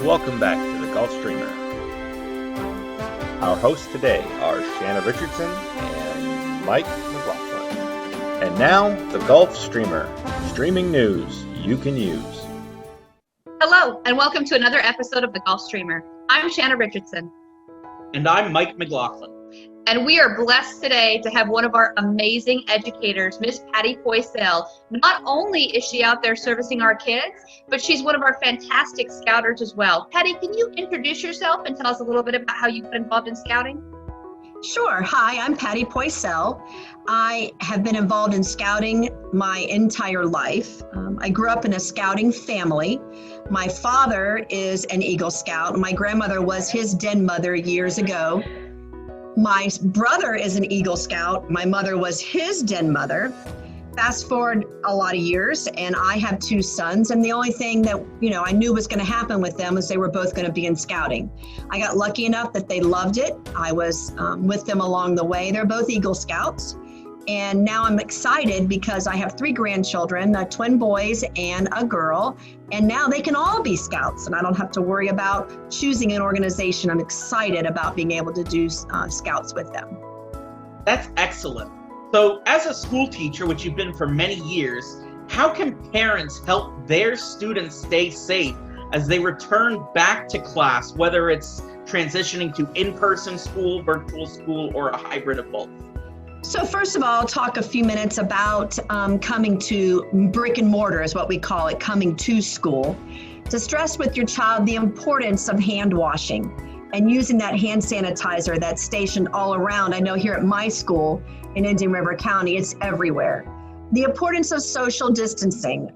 Welcome back to the Golf Streamer. Our hosts today are Shanna Richardson and Mike McLaughlin. And now, the Golf Streamer, streaming news you can use. Hello, and welcome to another episode of the Golf Streamer. I'm Shanna Richardson. And I'm Mike McLaughlin. And we are blessed today to have one of our amazing educators, Miss Patty Poysell. Not only is she out there servicing our kids, but she's one of our fantastic scouters as well. Patty, can you introduce yourself and tell us a little bit about how you got involved in scouting? Sure. Hi, I'm Patty Poysell. I have been involved in scouting my entire life. I grew up in a scouting family. My father is an Eagle Scout. My grandmother was his den mother years ago. My brother is an Eagle Scout. My mother was his den mother. Fast forward a lot of years, and I have two sons, and the only thing that I knew was going to happen with them was they were both going to be in scouting. I got lucky enough that they loved it. I was with them along the way. They're both Eagle Scouts, and now I'm excited because I have three grandchildren, twin boys and a girl, and now they can all be Scouts, and I don't have to worry about choosing an organization. I'm excited about being able to do Scouts with them. That's excellent. So as a school teacher, which you've been for many years, how can parents help their students stay safe as they return back to class, whether it's transitioning to in-person school, virtual school, or a hybrid of both? So first of all, I'll talk a few minutes about coming to brick and mortar is what we call it, coming to school. To stress with your child the importance of hand washing and using that hand sanitizer that's stationed all around. I know here at my school in Indian River County, it's everywhere. The importance of social distancing,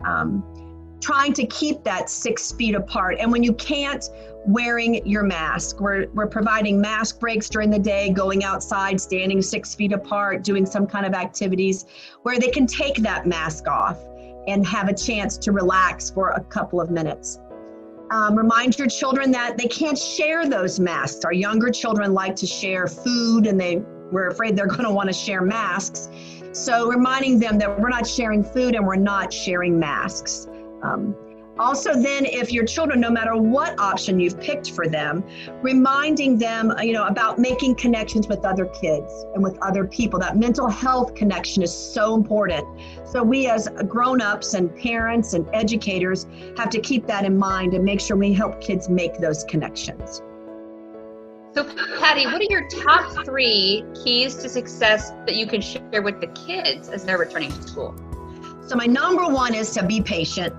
trying to keep that 6 feet apart. And when you can't, wearing your mask. We're providing mask breaks during the day, going outside, standing 6 feet apart, doing some kind of activities where they can take that mask off and have a chance to relax for a couple of minutes. Remind your children that they can't share those masks. Our younger children like to share food, and we're afraid they're going to want to share masks. So reminding them that we're not sharing food and we're not sharing masks. Also then, if your children, no matter what option you've picked for them, reminding them, about making connections with other kids and with other people. That mental health connection is so important. So we as grown-ups and parents and educators have to keep that in mind and make sure we help kids make those connections. So Patty, what are your top 3 keys to success that you can share with the kids as they're returning to school? So my number 1 is to be patient.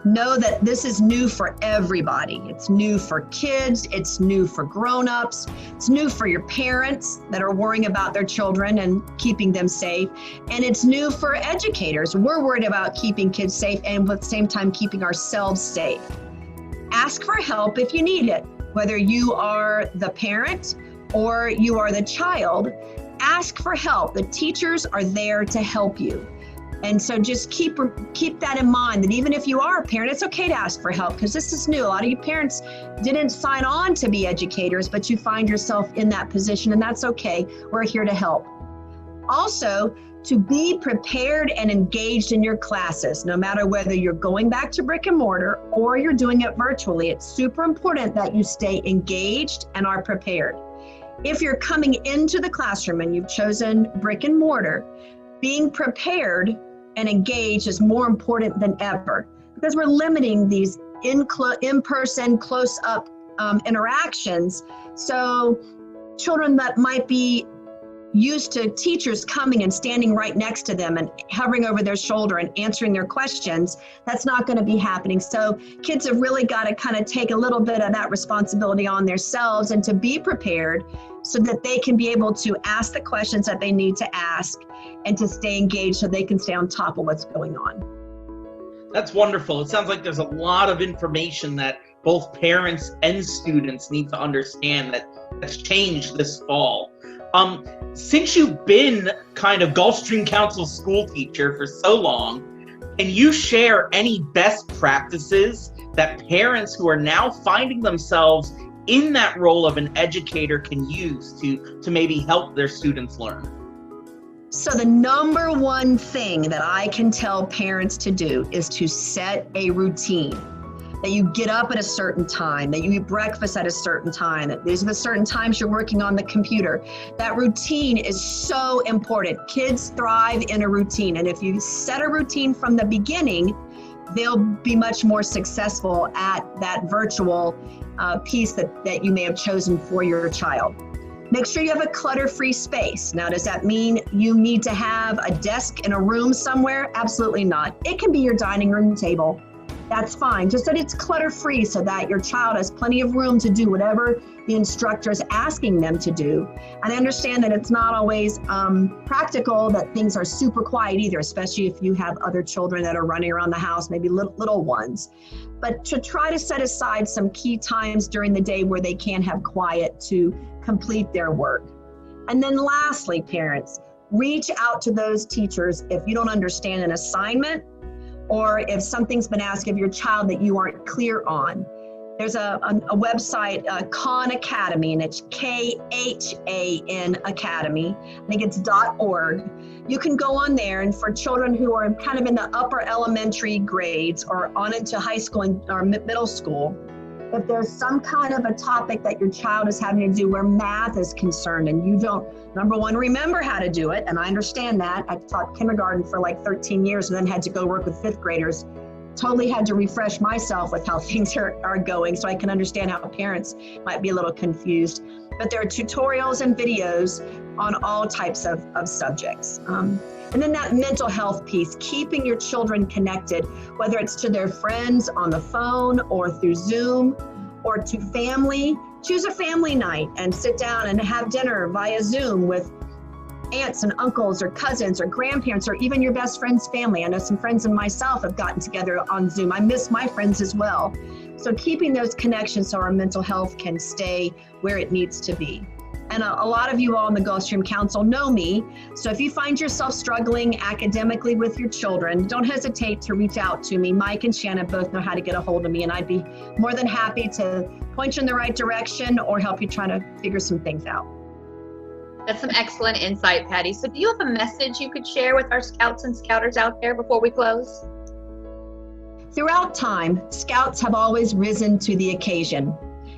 Know that this is new for everybody. It's new for kids, it's new for grown-ups, it's new for your parents that are worrying about their children and keeping them safe, and it's new for educators. We're worried about keeping kids safe and at the same time keeping ourselves safe. Ask for help if you need it, whether you are the parent or you are the child. Ask for help. The teachers are there to help you. And so just keep that in mind, that even if you are a parent, it's okay to ask for help because this is new. A lot of you parents didn't sign on to be educators, but you find yourself in that position, and that's okay. We're here to help. Also, to be prepared and engaged in your classes, no matter whether you're going back to brick and mortar or you're doing it virtually. It's super important that you stay engaged and are prepared. If you're coming into the classroom and you've chosen brick and mortar, being prepared and engaged is more important than ever because we're limiting these in-person, close-up interactions. So children that might be used to teachers coming and standing right next to them and hovering over their shoulder and answering their questions, that's not going to be happening. So kids have really got to kind of take a little bit of that responsibility on themselves and to be prepared so that they can be able to ask the questions that they need to ask and to stay engaged so they can stay on top of what's going on. That's wonderful. It sounds like there's a lot of information that both parents and students need to understand that's changed this fall. Since you've been kind of Gulfstream Council school teacher for so long, can you share any best practices that parents who are now finding themselves in that role of an educator can use to maybe help their students learn? So the number one thing that I can tell parents to do is to set a routine. that you get up at a certain time, that you eat breakfast at a certain time, that these are the certain times you're working on the computer. That routine is so important. Kids thrive in a routine. And if you set a routine from the beginning, they'll be much more successful at that virtual piece that you may have chosen for your child. Make sure you have a clutter-free space. Now, does that mean you need to have a desk in a room somewhere? Absolutely not. It can be your dining room table. That's fine, just that it's clutter-free so that your child has plenty of room to do whatever the instructor is asking them to do. And I understand that it's not always practical that things are super quiet either, especially if you have other children that are running around the house, maybe little ones. But to try to set aside some key times during the day where they can have quiet to complete their work. And then lastly, parents, reach out to those teachers if you don't understand an assignment or if something's been asked of your child that you aren't clear on. There's a website, Khan Academy, and it's KHAN Academy. I think it's .org. You can go on there, and for children who are kind of in the upper elementary grades or on into high school or middle school, if there's some kind of a topic that your child is having to do where math is concerned and you don't, number one, remember how to do it, and I understand that. I taught kindergarten for like 13 years and then had to go work with fifth graders. Totally had to refresh myself with how things are going so I can understand how parents might be a little confused. But there are tutorials and videos on all types of subjects. And then that mental health piece, keeping your children connected, whether it's to their friends on the phone or through Zoom or to family. Choose a family night and sit down and have dinner via Zoom with aunts and uncles or cousins or grandparents or even your best friend's family. I know some friends and myself have gotten together on Zoom. I miss my friends as well. So keeping those connections so our mental health can stay where it needs to be. And a lot of you all in the Gulfstream Council know me. So if you find yourself struggling academically with your children, don't hesitate to reach out to me. Mike and Shannon both know how to get a hold of me, and I'd be more than happy to point you in the right direction or help you try to figure some things out. That's some excellent insight, Patty. So do you have a message you could share with our scouts and scouters out there before we close? Throughout time, scouts have always risen to the occasion,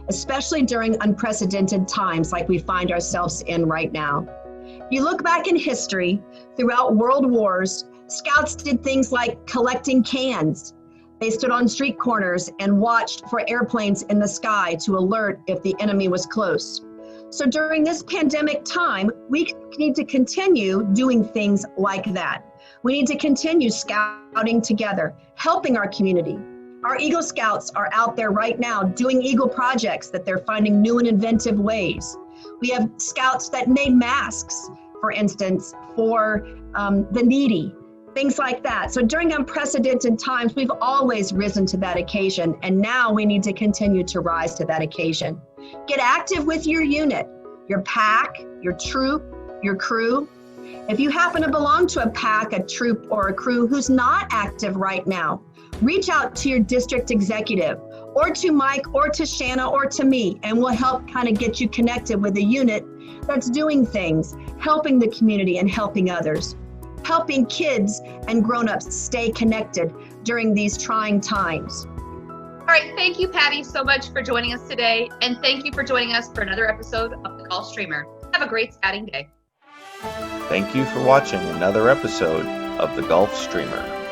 especially during unprecedented times like we find ourselves in right now. If you look back in history, throughout world wars, scouts did things like collecting cans. They stood on street corners and watched for airplanes in the sky to alert if the enemy was close. So during this pandemic time, we need to continue doing things like that. We need to continue scouting together, helping our community. Our Eagle Scouts are out there right now doing Eagle projects that they're finding new and inventive ways. We have scouts that made masks, for instance, for the needy, things like that. So during unprecedented times, we've always risen to that occasion, and now we need to continue to rise to that occasion. Get active with your unit, your pack, your troop, your crew. If you happen to belong to a pack, a troop, or a crew who's not active right now, reach out to your district executive or to Mike or to Shanna or to me, and we'll help kind of get you connected with a unit that's doing things, helping the community and helping others, helping kids and grown-ups stay connected during these trying times. All right, thank you, Patty, so much for joining us today, and thank you for joining us for another episode of the Gulfstreamer. Have a great scouting day. Thank you for watching another episode of the Gulfstreamer.